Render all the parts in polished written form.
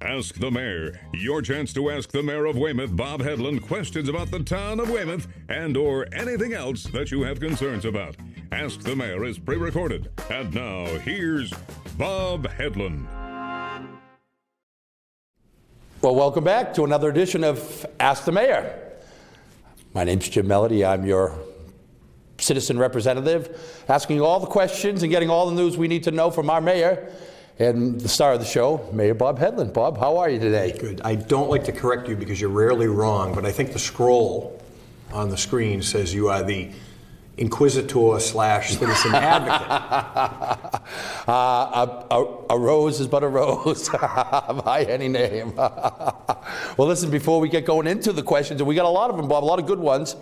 Ask the Mayor. Your chance to ask the Mayor of Weymouth, Bob Hedlund, questions about the town of Weymouth and or anything else that you have concerns about. Ask the Mayor is pre-recorded. And now, here's Bob Hedlund. Well, welcome back to another edition of Ask the Mayor. My name's Jim Melody. I'm your citizen representative, asking all the questions and getting all the news we need to know from our mayor and the star of the show, Mayor Bob Hedlund. Bob, how are you today? Good. I don't like to correct you because you're rarely wrong, but I think the scroll on the screen says you are the inquisitor/citizen advocate. A rose is but a rose by any name. Well, listen, before we get going into the questions, and we got a lot of them, Bob, a lot of good ones.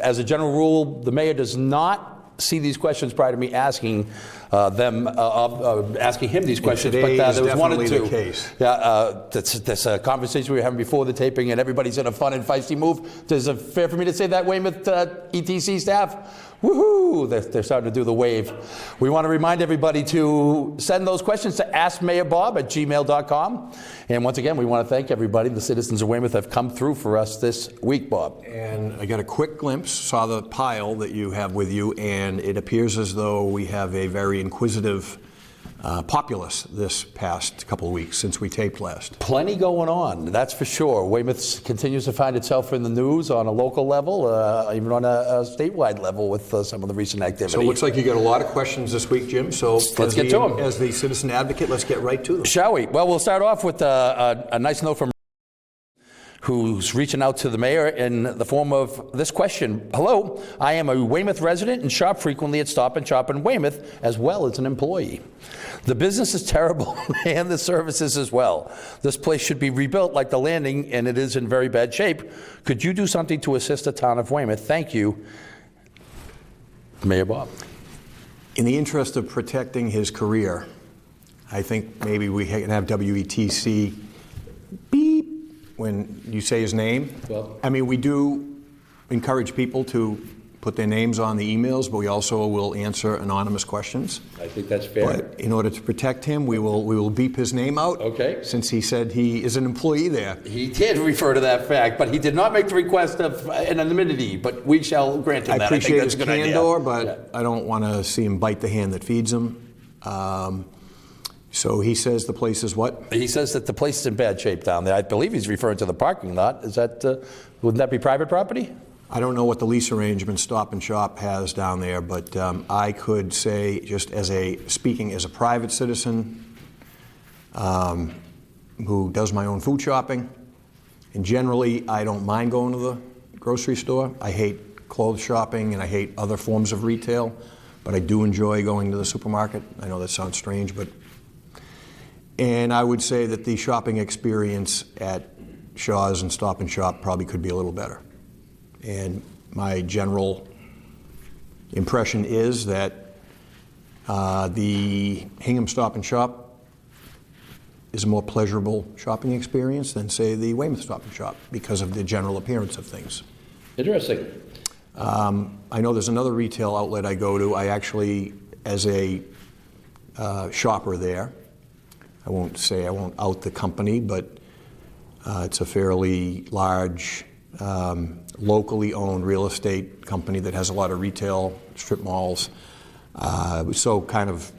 As a general rule, the mayor does not see these questions prior to me asking asking him these questions, but there was one or two. The case. Yeah, that's a conversation we were having before the taping, and everybody's in a fun and feisty mood. Is it fair for me to say that, Weymouth ETC staff? Woohoo! They're starting to do the wave. We want to remind everybody to send those questions to askmayorbob@gmail.com. And once again, we want to thank everybody. The citizens of Weymouth have come through for us this week, Bob. And I got a quick glimpse, saw the pile that you have with you, and it appears as though we have a very inquisitive populace this past couple of weeks since we taped last. Plenty going on, that's for sure. Weymouth continues to find itself in the news on a local level, even on a statewide level with some of the recent activity. So it looks like you got a lot of questions this week, Jim. So let's get to them. As the citizen advocate, let's get right to them. Shall we? Well, we'll start off with a nice note from who's reaching out to the mayor in the form of this question. Hello, I am a Weymouth resident and shop frequently at Stop and Shop in Weymouth, as well as an employee. The business is terrible and the services as well. This place should be rebuilt like the landing, and it is in very bad shape. Could you do something to assist the town of Weymouth? Thank you, Mayor Bob. In the interest of protecting his career, I think maybe we can have WETC beep when you say his name. Well, I mean, we do encourage people to put their names on the emails, but we also will answer anonymous questions. I think that's fair. But in order to protect him, we will beep his name out. Okay. Since he said he is an employee there. He did refer to that fact, but he did not make the request of an anonymity, but we shall grant him that. I appreciate think that's his a good candor, idea. but Yeah. I don't want to see him bite the hand that feeds him. So he says the place is what? He says that the place is in bad shape down there. I believe he's referring to the parking lot. Is that, wouldn't that be private property? I don't know what the lease arrangement Stop and Shop has down there, but I could say, just speaking as a private citizen who does my own food shopping, and generally I don't mind going to the grocery store. I hate clothes shopping and I hate other forms of retail, but I do enjoy going to the supermarket. I know that sounds strange, and I would say that the shopping experience at Shaw's and Stop and Shop probably could be a little better. And my general impression is that the Hingham Stop and Shop is a more pleasurable shopping experience than, say, the Weymouth Stop and Shop because of the general appearance of things. Interesting. I know there's another retail outlet I go to. I actually, as a shopper there, I won't out the company, but it's a fairly large, locally owned real estate company that has a lot of retail strip malls. I was so kind of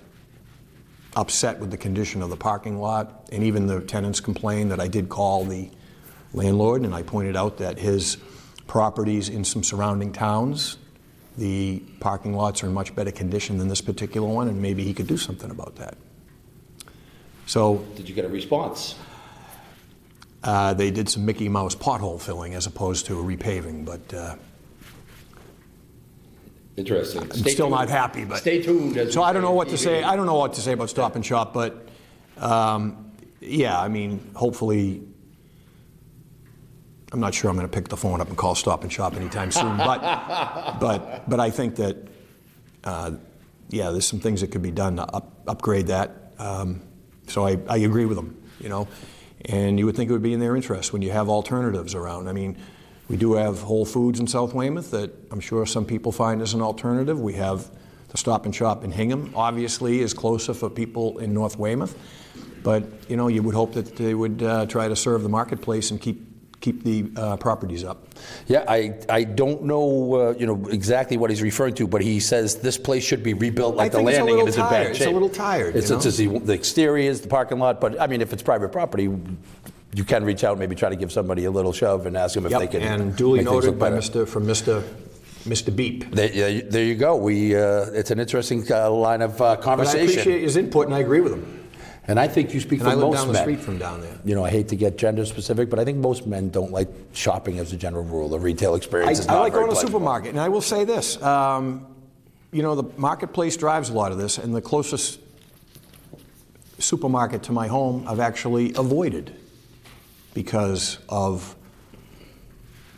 upset with the condition of the parking lot, and even the tenants complained that I did call the landlord, and I pointed out that his properties in some surrounding towns, the parking lots are in much better condition than this particular one, and maybe he could do something about that. So, did you get a response? They did some Mickey Mouse pothole filling as opposed to a repaving, but interesting. I'm still not happy. But stay tuned. So I don't know what to say. I don't know what to say about Stop and Shop, but yeah, I mean, hopefully, I'm not sure I'm going to pick the phone up and call Stop and Shop anytime soon. But I think that yeah, there's some things that could be done to upgrade that. So I agree with them, you know, and you would think it would be in their interest when you have alternatives around. I mean, we do have Whole Foods in South Weymouth that I'm sure some people find as an alternative. We have the Stop and Shop in Hingham, obviously, is closer for people in North Weymouth. But, you know, you would hope that they would try to serve the marketplace and keep the properties up. Yeah, I don't know, you know, exactly what he's referring to, but he says this place should be rebuilt like the landing and is in bad shape. It's a little tired. It's just the exterior is the parking lot, but I mean, if it's private property, you can reach out and maybe try to give somebody a little shove and ask them if they can. And duly make things noted look by better. Mr. Beep. There you go. It's an interesting line of But conversation. I appreciate his input, and I agree with him. And I think you speak And for I live most down the men. street from down there. You know, I hate to get gender specific, but I think most men don't like shopping as a general rule. The retail experience is I not like very going to the pleasurable. supermarket, and I will say this. You know, the marketplace drives a lot of this, and the closest supermarket to my home I've actually avoided because of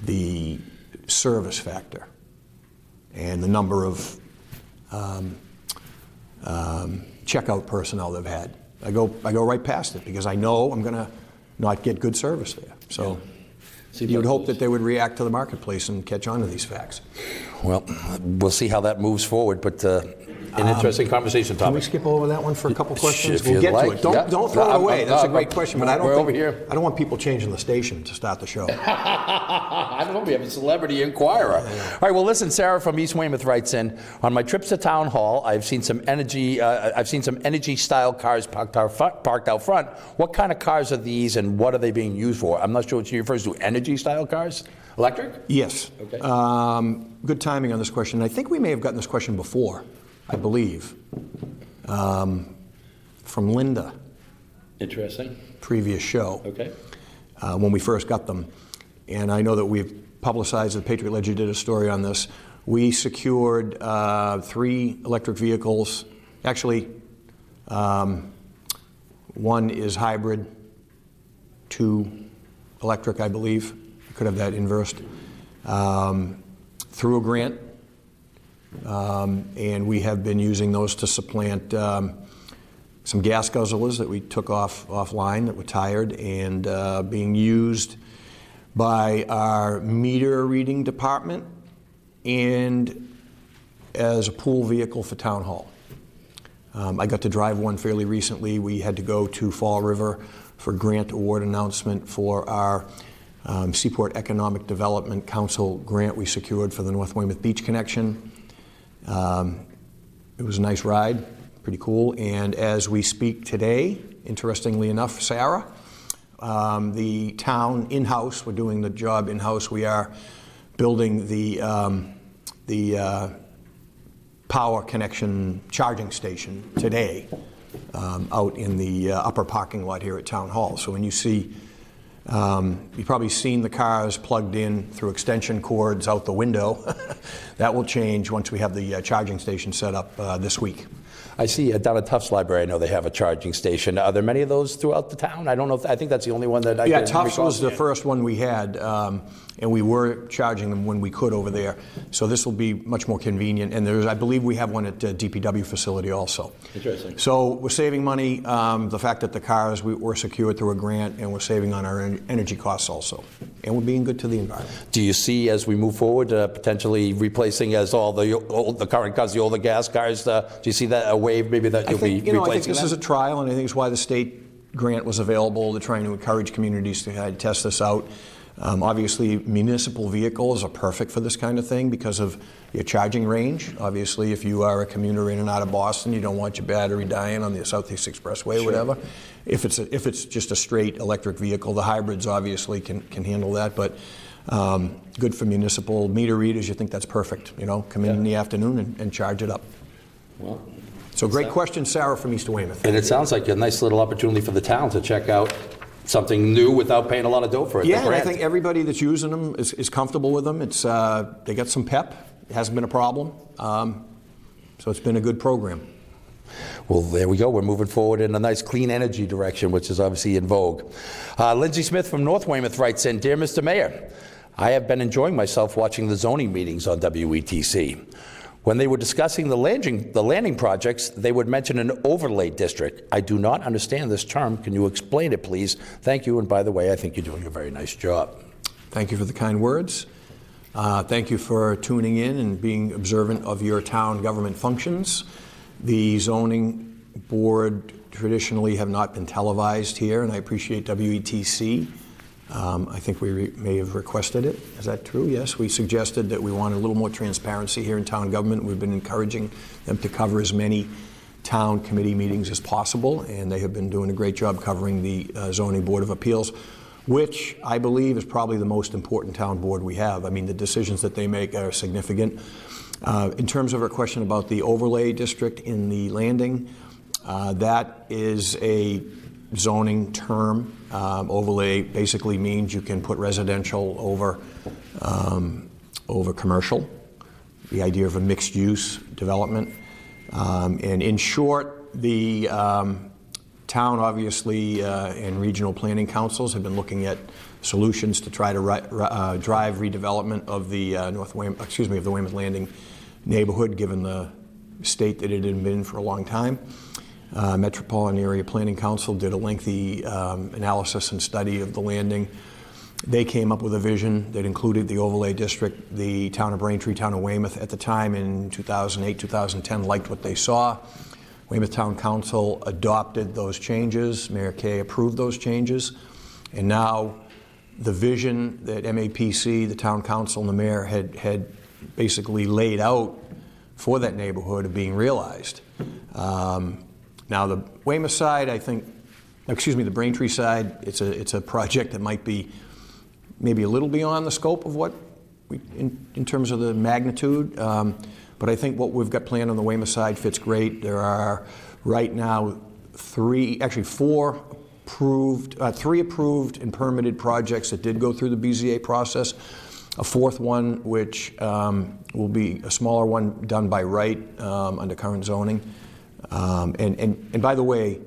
the service factor and the number of checkout personnel they've had. I go right past it because I know I'm going to not get good service there. So you would hope that they would react to the marketplace and catch on to these facts. Well, we'll see how that moves forward, but an interesting conversation Can we topic. skip over that one for a couple questions? If We'll you'd get like, to it. Don't, yeah. don't throw it away. That's a great no, question, but I we're don't over think here. I don't want people changing the station to start the show. I don't know, we have a celebrity inquirer. All right, well, listen, Sarah from East Weymouth writes in, on my trips to town hall, I've seen some energy style cars parked out front. What kind of cars are these and what are they being used for? I'm not sure what she refers to. Energy style cars? Electric? Yes. Okay. Good timing on this question. I think we may have gotten this question before, I believe, from Linda, Interesting. previous show. Okay. When we first got them. And I know that we've publicized, the Patriot Ledger did a story on this. We secured 3 electric vehicles. Actually, one is hybrid, 2 electric, I believe. I could have that inversed. Through a grant. And we have been using those to supplant some gas guzzlers that we took offline that were tired and being used by our meter reading department and as a pool vehicle for town hall. I got to drive one fairly recently. We had to go to Fall River for grant award announcement for our Seaport Economic Development Council grant we secured for the North Weymouth Beach connection. It was a nice ride, pretty cool. And as we speak today, interestingly enough, Sarah, the town in-house, we're doing the job in-house. We are building the power connection charging station today out in the upper parking lot here at Town Hall. So when you see, you've probably seen the cars plugged in through extension cords out the window. That will change once we have the charging station set up this week. I see down at Tufts Library, I know they have a charging station. Are there many of those throughout the town? I don't know. I think that's the only one that I can Tufts recall. was the first one we had, and we were charging them when we could over there. So this will be much more convenient. And I believe we have one at the DPW facility also. Interesting. So we're saving money. The fact that the cars were secured through a grant, and we're saving on our energy costs also. And we're being good to the environment. Do you see, as we move forward, potentially replacing as all the current cars, the older gas cars? Do you see that a wave maybe that you'll be replacing? I think this them? is a trial, and I think it's why the state grant was available. They're trying to encourage communities to test this out. Obviously, municipal vehicles are perfect for this kind of thing because of your charging range. Obviously, if you are a commuter in and out of Boston, you don't want your battery dying on the Southeast Expressway or whatever. If it's just a straight electric vehicle, the hybrids obviously can handle that. But good for municipal meter readers. You think that's perfect? You know, come in the afternoon and charge it up. Well, so great question, Sarah from East Weymouth. and it sounds like a nice little opportunity for the town to check out something new without paying a lot of dough for it. Yeah, and I think everybody that's using them is comfortable with them. It's they got some pep. It hasn't been a problem. So it's been a good program. Well, there we go. We're moving forward in a nice clean energy direction, which is obviously in vogue. Lindsay Smith from North Weymouth writes in, Dear Mr. Mayor, I have been enjoying myself watching the zoning meetings on WETC. When they were discussing the landing projects, they would mention an overlay district. I do not understand this term. Can you explain it, please? Thank you. And by the way, I think you're doing a very nice job. Thank you for the kind words. Thank you for tuning in and being observant of your town government functions. The zoning board traditionally have not been televised here, and I appreciate WETC. I think we may have requested it. Is that true? Yes, we suggested that we want a little more transparency here in town government. We've been encouraging them to cover as many town committee meetings as possible, and they have been doing a great job covering the Zoning Board of Appeals, which I believe is probably the most important town board we have. I mean, the decisions that they make are significant. In terms of our question about the overlay district in the landing, that is a zoning term. Overlay basically means you can put residential over commercial, the idea of a mixed-use development. And in short, the town, obviously, and regional planning councils have been looking at solutions to try to drive redevelopment of the of the Weymouth Landing neighborhood, given the state that it had been in for a long time. Metropolitan Area Planning Council did a lengthy analysis and study of the landing. They came up with a vision that included the overlay district. The town of Braintree, town of Weymouth at the time in 2008, 2010 liked what they saw. Weymouth Town Council adopted those changes. Mayor Kay approved those changes. And now the vision that MAPC, the town council, and the mayor had basically laid out for that neighborhood are being realized. Now the Weymouth side, I think, the Braintree side, it's a project that might be maybe a little beyond the scope of what in terms of the magnitude, but I think what we've got planned on the Weymouth side fits great. There are right now three approved and permitted projects that did go through the BZA process. A fourth one, which will be a smaller one done by right under current zoning. And by the way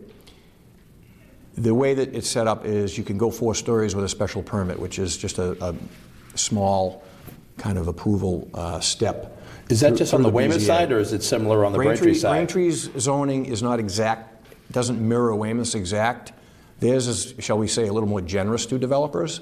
that it's set up is you can go 4 stories with a special permit, which is just a small kind of approval step. Is that just on the Weymouth side, or is it similar on the Braintree side? Braintree's zoning is not exact, doesn't mirror Weymouth's exact. Theirs is, shall we say, a little more generous to developers.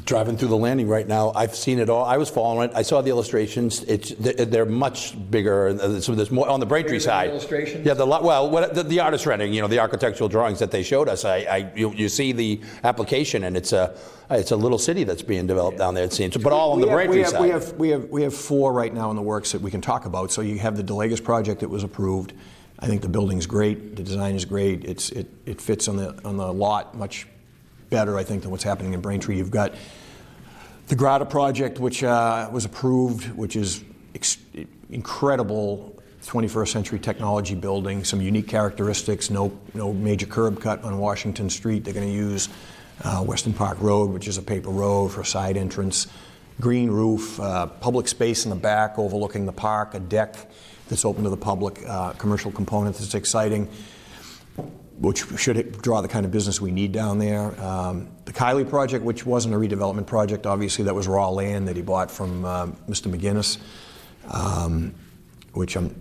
Driving through the landing right now, I've seen it all. I was following it. I saw the illustrations. They're much bigger. So there's more on the Braintree side. Illustrations? Yeah, the artist rendering, the architectural drawings that they showed us. You see the application, and it's a little city that's being developed down there. It seems, but all on the Braintree side. We have 4 right now in the works that we can talk about. So you have the DeLagus project that was approved. I think the building's great. The design is great. It fits on the lot much better, I think, than what's happening in Braintree. You've got the Grata project, which was approved, which is incredible 21st century technology building, some unique characteristics, no major curb cut on Washington Street. They're going to use Weston Park Road, which is a paper road for a side entrance, green roof, public space in the back overlooking the park, a deck that's open to the public, commercial component that's exciting, which should draw the kind of business we need down there. The Kiley project, which wasn't a redevelopment project, obviously that was raw land that he bought from Mr. McGinnis, which I'm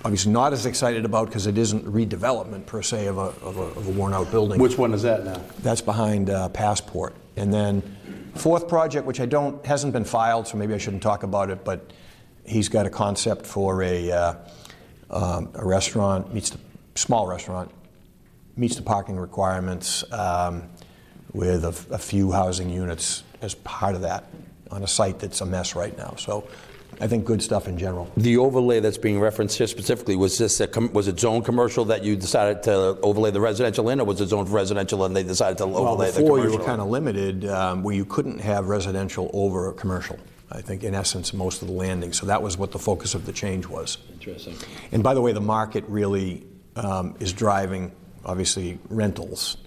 obviously not as excited about because it isn't redevelopment per se of a worn-out building. Which one is that now? That's behind Passport. And then fourth project, which hasn't been filed, so maybe I shouldn't talk about it, but he's got a concept for a restaurant, small restaurant, meets the parking requirements with a few housing units as part of that on a site that's a mess right now. So I think good stuff in general. The overlay that's being referenced here specifically, was it zone commercial that you decided to overlay the residential in, or was it zoned for residential and they decided to overlay the commercial? Before you were kind of limited where you couldn't have residential over commercial. I think in essence most of the landing. So that was what the focus of the change was. Interesting. And by the way, the market really is driving obviously rentals.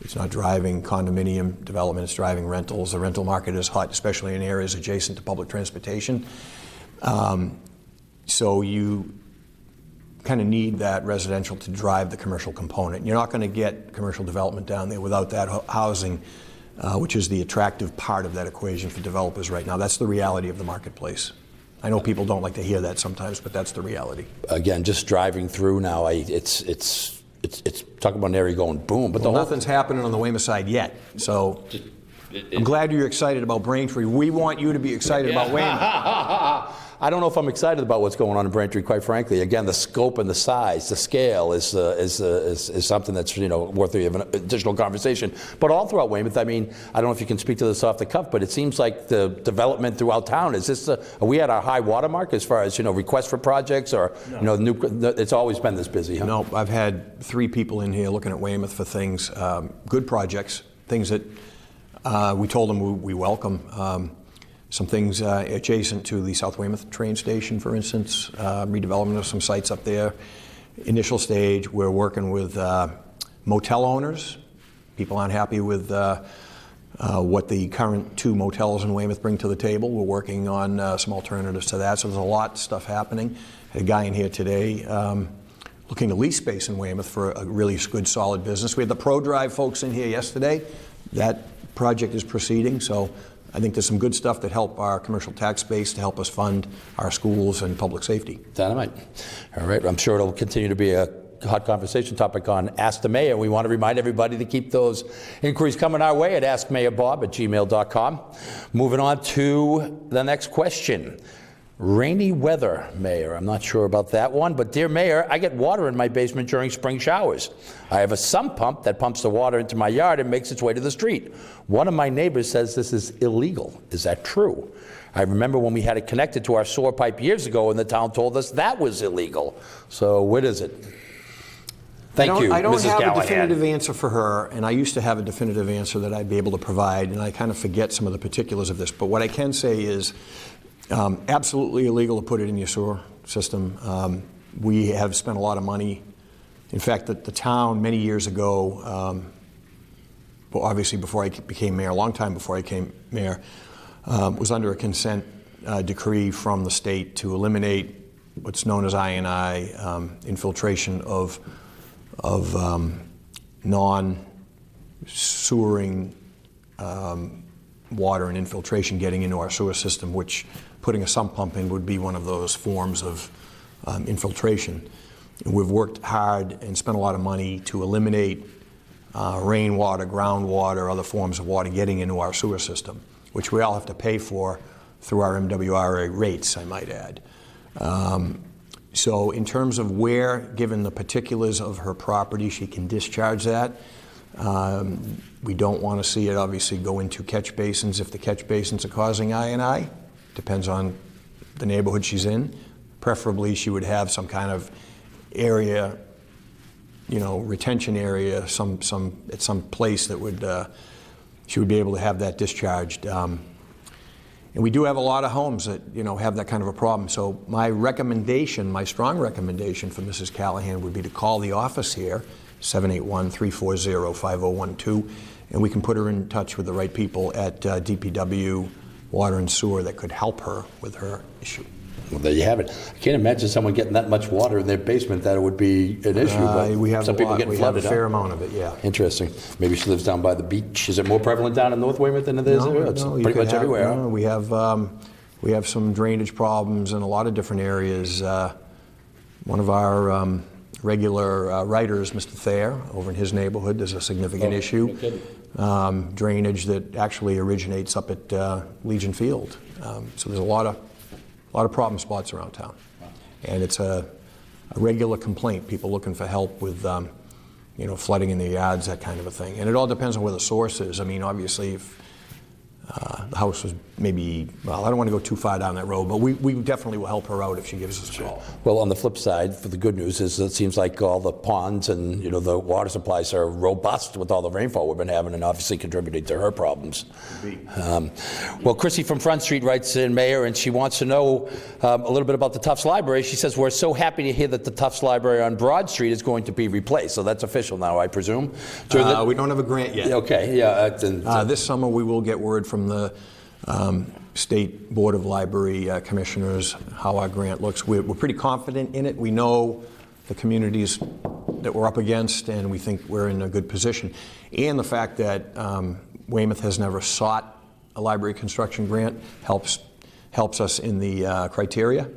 It's not driving condominium development, it's driving rentals. The rental market is hot, especially in areas adjacent to public transportation. So you kind of need that residential to drive the commercial component. You're not going to get commercial development down there without that housing, which is the attractive part of that equation for developers right now. That's the reality of the marketplace. I know people don't like to hear that sometimes, but that's the reality. Again, just driving through now, it's talking about an area going boom, but nothing's happening on the Weymouth side yet. So I'm glad you're excited about Braintree. We want you to be excited about Weymouth. I don't know if I'm excited about what's going on in Braintree, quite frankly. Again, the scope and the size, the scale is something that's worthy of an additional conversation. But all throughout Weymouth, I mean, I don't know if you can speak to this off the cuff, but it seems like the development throughout town, are we at our high watermark as far as requests for projects, or it's always been this busy? Huh? No, I've had 3 people in here looking at Weymouth for things, good projects, things that we told them we welcome. Some things adjacent to the South Weymouth train station, for instance, redevelopment of some sites up there. Initial stage, we're working with motel owners. People aren't happy with what the current 2 motels in Weymouth bring to the table. We're working on some alternatives to that, so there's a lot of stuff happening. Had a guy in here today looking to lease space in Weymouth for a really good, solid business. We had the ProDrive folks in here yesterday. That project is proceeding, so I think there's some good stuff that help our commercial tax base to help us fund our schools and public safety. Dynamite. All right, I'm sure it'll continue to be a hot conversation topic on Ask the Mayor. We want to remind everybody to keep those inquiries coming our way at askmayorbob@gmail.com. Moving on to the next question. Rainy weather, Mayor. I'm not sure about that one, but dear Mayor, I get water in my basement during spring showers. I have a sump pump that pumps the water into my yard and makes its way to the street. One of my neighbors says this is illegal. Is that true? I remember when we had it connected to our sewer pipe years ago and the town told us that was illegal. So what is it? Thank you, I don't Mrs. have Callahan. a definitive answer for her, and I used to have a definitive answer that I'd be able to provide, and I kind of forget some of the particulars of this. But what I can say is absolutely illegal to put it in your sewer system. We have spent a lot of money. In fact, the town many years ago, well, obviously before I became mayor, a long time before I became mayor, was under a consent decree from the state to eliminate what's known as I&I, infiltration of non-sewering water and infiltration getting into our sewer system, which putting a sump pump in would be one of those forms of infiltration. And we've worked hard and spent a lot of money to eliminate rainwater, groundwater, other forms of water getting into our sewer system, which we all have to pay for through our MWRA rates, I might add. So in terms of where, given the particulars of her property, she can discharge that, we don't want to see it obviously go into catch basins if the catch basins are causing I&I. Depends on the neighborhood she's in. Preferably she would have some kind of area, retention area, at some place that would, she would be able to have that discharged. And we do have a lot of homes that, have that kind of a problem. So my recommendation, my strong recommendation for Mrs. Callahan would be to call the office here, 781-340-5012, and we can put her in touch with the right people at DPW, Water and Sewer that could help her with her issue. Well, there you have it. I can't imagine someone getting that much water in their basement that it would be an issue, but we have some people get flooded. We have a fair amount of it, yeah. Interesting. Maybe she lives down by the beach. Is it more prevalent down in North Weymouth than it is? It's pretty much everywhere. No, we have some drainage problems in a lot of different areas. One of our regular writers, Mr. Thayer, over in his neighborhood, there's a significant issue. Drainage that actually originates up at Legion Field. So there's a lot of problem spots around town. And it's a regular complaint, people looking for help with flooding in their yards, that kind of a thing. And it all depends on where the source is. I mean, obviously, if the house was maybe, well, I don't want to go too far down that road, but we definitely will help her out if she gives us a call. Well, on the flip side, for the good news is it seems like all the ponds and the water supplies are robust with all the rainfall we've been having, and obviously contributing to her problems. Well, Chrissy from Front Street writes in, Mayor, and she wants to know a little bit about the Tufts Library. She says, we're so happy to hear that the Tufts Library on Broad Street is going to be replaced. So that's official now, I presume. We don't have a grant yet. Okay, yeah. This summer we will get word from the State Board of Library Commissioners how our grant looks. We're pretty confident in it. We know the communities that we're up against, and we think we're in a good position. And the fact that Weymouth has never sought a library construction grant helps us in the criteria.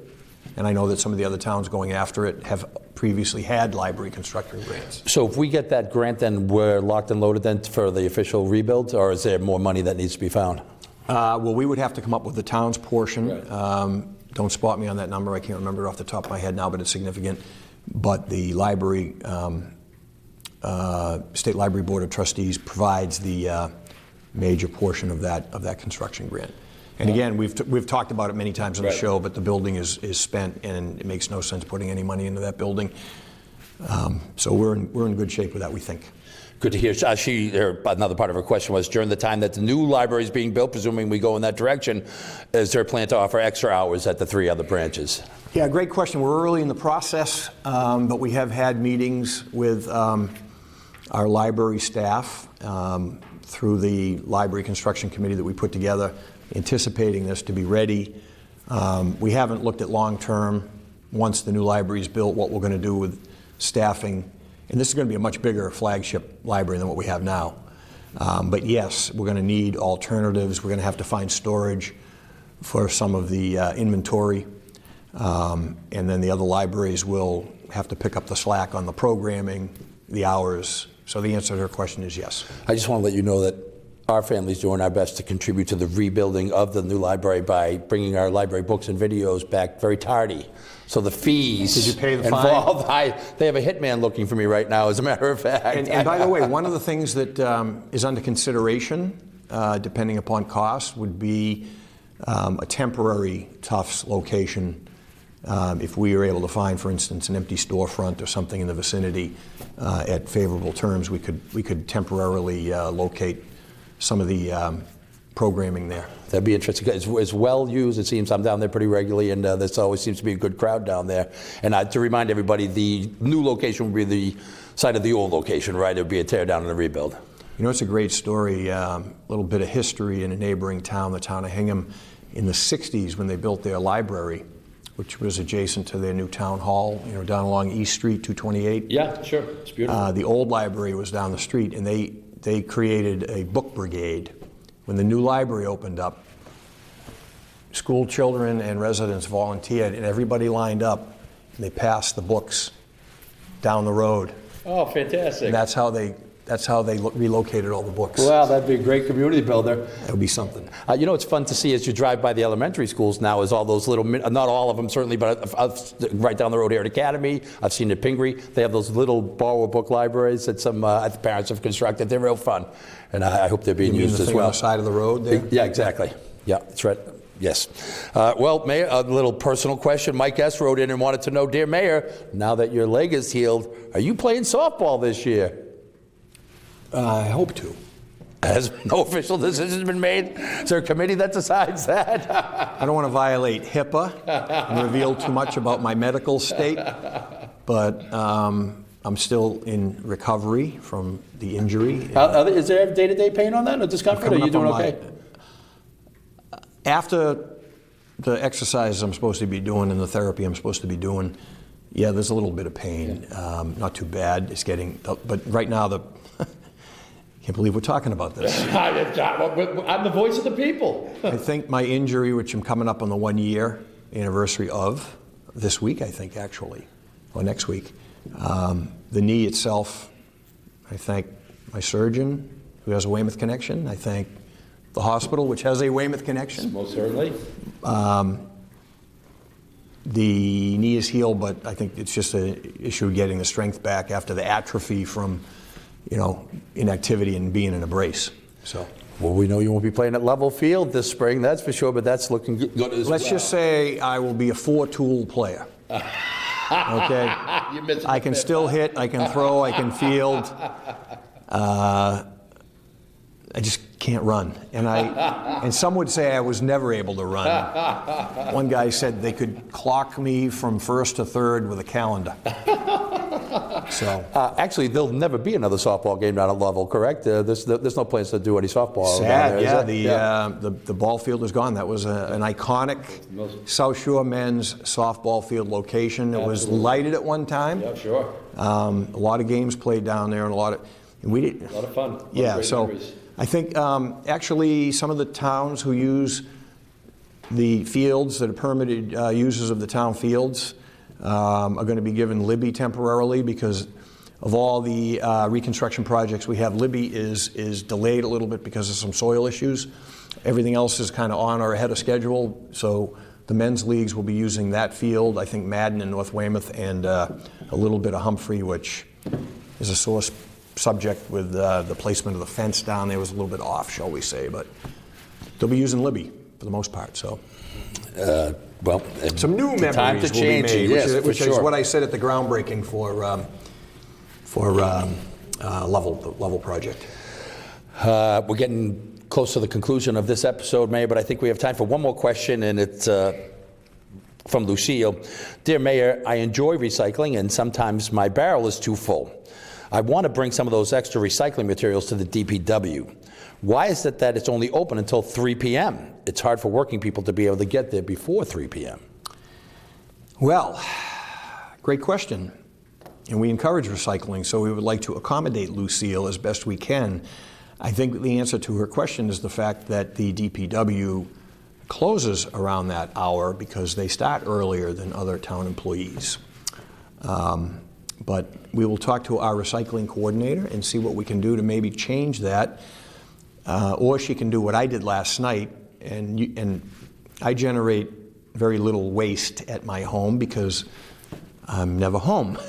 And I know that some of the other towns going after it have previously had library construction grants. So if we get that grant, then we're locked and loaded then for the official rebuild, or is there more money that needs to be found? Well, we would have to come up with the town's portion. Right. don't spot me on that number. I can't remember it off the top of my head now, but it's significant. But the library, State Library Board of Trustees provides the major portion of that construction grant. And again, we've talked about it many times on the show, but the building is spent, and it makes no sense putting any money into that building. So we're in good shape with that, we think. Good to hear. Another part of her question was, during the time that the new library is being built, presuming we go in that direction, is there a plan to offer extra hours at the 3 other branches? Yeah, great question. We're early in the process, but we have had meetings with our library staff through the library construction committee that we put together, anticipating this to be ready. We haven't looked at long-term, once the new library is built, what we're going to do with staffing. And this is going to be a much bigger flagship library than what we have now. But yes, we're going to need alternatives. We're going to have to find storage for some of the inventory. And then the other libraries will have to pick up the slack on the programming, the hours. So the answer to her question is yes. I just want to let you know that our family's doing our best to contribute to the rebuilding of the new library by bringing our library books and videos back very tardy. So the fees Did you pay the involved, fine? They have a hitman looking for me right now, as a matter of fact. And by the way, one of the things that is under consideration, depending upon cost, would be a temporary Tufts location. If we were able to find, for instance, an empty storefront or something in the vicinity at favorable terms, we could temporarily locate some of the programming there. That'd be interesting. It's well used, it seems. I'm down there pretty regularly, and there always seems to be a good crowd down there. And to remind everybody, the new location would be the site of the old location, right? It would be a tear down and a rebuild. You know, it's a great story, a little bit of history in a neighboring town, the town of Hingham. In the 60s, when they built their library, which was adjacent to their new town hall, you know, down along East Street, 228. Yeah, sure. It's beautiful. The old library was down the street, and they created a book brigade. When the new library opened up, school children and residents volunteered, and everybody lined up, and they passed the books down the road. Oh, fantastic. And that's how they relocated all the books. Well, that'd be a great community builder. That would be something. You know, it's fun to see as you drive by the elementary schools now is all those little, not all of them certainly, but right down the road here at Academy, I've seen at Pingree, they have those little borrow book libraries that some parents have constructed. They're real fun, and I hope they're being used as well. On the side of the road there? Yeah, exactly. Yeah, that's right. Yes. Well, Mayor, a little personal question. Mike S. wrote in and wanted to know, dear Mayor, now that your leg is healed, are you playing softball this year? I hope to. Has no official decision been made? Is there a committee that decides that? I don't want to violate HIPAA and reveal too much about my medical state, but I'm still in recovery from the injury. Is there day-to-day pain on that or discomfort? Or are you doing okay? After the exercises I'm supposed to be doing and the therapy I'm supposed to be doing, yeah, there's a little bit of pain. Not too bad. It's getting, but right now can't believe we're talking about this. I'm the voice of the people. I think my injury, which I'm coming up on the 1-year anniversary of, this week I think actually, or next week, the knee itself, I thank my surgeon who has a Weymouth connection. I thank the hospital, which has a Weymouth connection. Most certainly. The knee is healed, but I think it's just an issue of getting the strength back after the atrophy from, you know, inactivity and being in a brace. So. Well, we know you won't be playing at Level Field this spring, that's for sure, but that's looking good as well. Let's just say I will be a 4-tool player. Okay? I can still hit, I can throw, I can field. I just can't run. And some would say I was never able to run. One guy said they could clock me from first to third with a calendar. So actually, there'll never be another softball game down at Level, correct? There's no plans to do any softball. Sad, down there, yeah. The ball field is gone. That was an iconic South Shore men's softball field location. It was lighted at one time. Yeah, sure. A lot of games played down there, and a lot of fun. Yeah, so memories. I think actually some of the towns who use the fields that are permitted users of the town fields are going to be given Libby temporarily because of all the reconstruction projects we have. Libby is delayed a little bit because of some soil issues. Everything else is kind of on or ahead of schedule, so the men's leagues will be using that field. I think Madden and North Weymouth, and a little bit of Humphrey, which is a sore subject with the placement of the fence down there was a little bit off, shall we say. But they'll be using Libby for the most part. So, well, some new memories time to will change be made, it, which yes, is sure. what I said at the groundbreaking for the Level project. We're getting close to the conclusion of this episode, Mayor, but I think we have time for one more question, and it's from Lucille. Dear Mayor, I enjoy recycling, and sometimes my barrel is too full. I want to bring some of those extra recycling materials to the DPW. Why is it that it's only open until 3 p.m.? It's hard for working people to be able to get there before 3 p.m. Well, great question. And we encourage recycling, so we would like to accommodate Lucille as best we can. I think the answer to her question is the fact that the DPW closes around that hour because they start earlier than other town employees. But we will talk to our recycling coordinator and see what we can do to maybe change that. Or she can do what I did last night, and I generate very little waste at my home because I'm never home.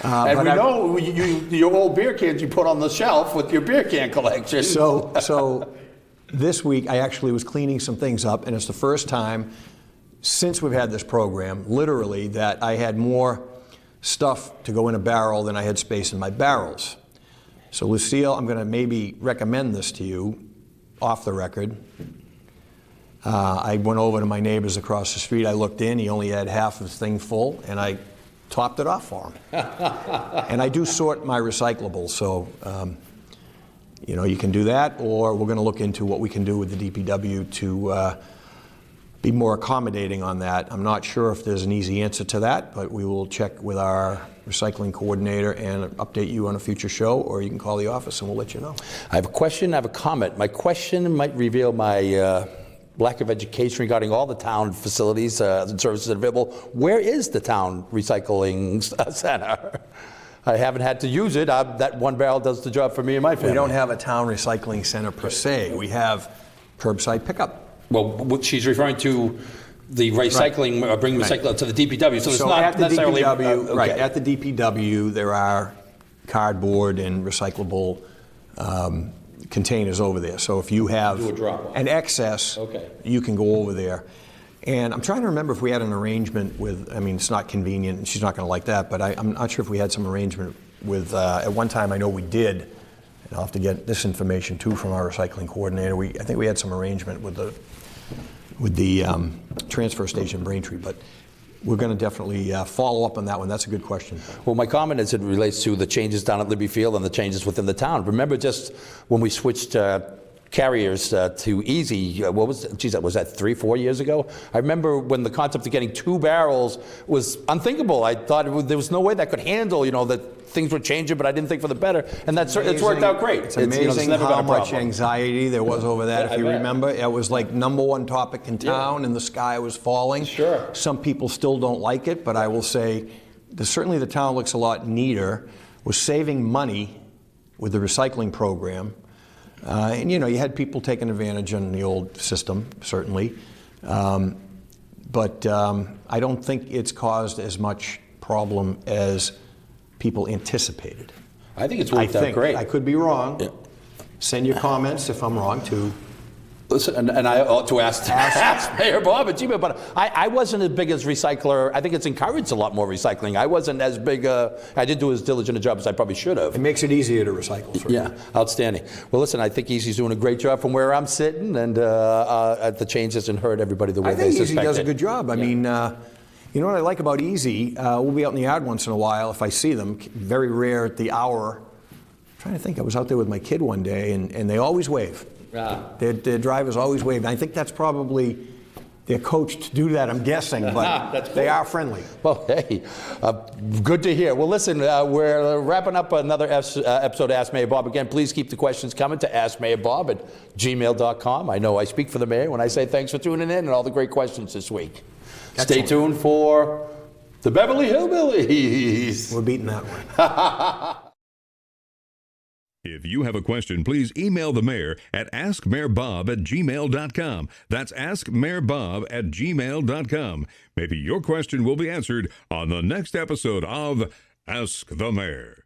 And we know your old beer cans you put on the shelf with your beer can collection. So this week I actually was cleaning some things up, and it's the first time since we've had this program, literally, that I had more stuff to go in a barrel than I had space in my barrels. So Lucille, I'm going to maybe recommend this to you off the record. I went over to my neighbors across the street. I looked in. He only had half his thing full, and I topped it off for him. And I do sort my recyclables, so you can do that, or we're going to look into what we can do with the DPW to be more accommodating on that. I'm not sure if there's an easy answer to that, but we will check with our recycling coordinator and update you on a future show, or you can call the office and we'll let you know. I have a question, I have a comment. My question might reveal my lack of education regarding all the town facilities and services available. Where is the town recycling center? I haven't had to use it. That one barrel does the job for me and my family. We don't have a town recycling center per se. We have curbside pickup. Well, what she's referring to the recycling, right. bringing recycling to the DPW, so it's not at the necessarily... DPW, okay. Right, at the DPW, there are cardboard and recyclable containers over there. So if you have an excess, you can go over there. And I'm trying to remember if we had an arrangement with, it's not convenient, and she's not going to like that, but I'm not sure if we had some arrangement with, at one time I know we did, and I'll have to get this information too from our recycling coordinator. I think we had some arrangement with the transfer station Braintree, but we're going to definitely follow up on that one. That's a good question. Well, my comment as it relates to the changes down at Libby Field and the changes within the town. Remember just when we switched carriers to Easy, was that 3-4 years ago? I remember when the concept of getting 2 barrels was unthinkable. I thought there was no way that could handle, that things were changing, but I didn't think for the better. And it's worked out great. It's amazing how much anxiety there was over that, if you remember. It was like #1 topic in town, and the sky was falling. Sure. Some people still don't like it, but I will say that certainly the town looks a lot neater. We're saving money with the recycling program. And you had people taking advantage in the old system, certainly. But I don't think it's caused as much problem as people anticipated. I think it's worked out great. I could be wrong. Yeah. Send your comments if I'm wrong too. Listen, and I ought to ask Mayor Bob at Gmail, but I wasn't as big as recycler. I think it's encouraged a lot more recycling. I wasn't as big, I didn't do as diligent a job as I probably should have. It makes it easier to recycle. Yeah, outstanding. Well, listen, I think Easy's doing a great job from where I'm sitting, and the change hasn't hurt everybody the way they suspected. I think Easy does a good job. I mean, you know what I like about Easy? We'll be out in the yard once in a while if I see them. Very rare at the hour. I'm trying to think. I was out there with my kid one day, and they always wave. Their drivers always wave. And I think that's probably, they're coached to do that, I'm guessing, but that's cool. They are friendly. Well, hey, good to hear. Well, listen, we're wrapping up another episode of Ask Mayor Bob. Again, please keep the questions coming to askmayorbob@gmail.com. I know I speak for the mayor when I say thanks for tuning in and all the great questions this week. Excellent. Stay tuned for the Beverly Hillbillies. We're beating that one. If you have a question, please email the mayor at askmayorbob@gmail.com. That's askmayorbob@gmail.com. Maybe your question will be answered on the next episode of Ask the Mayor.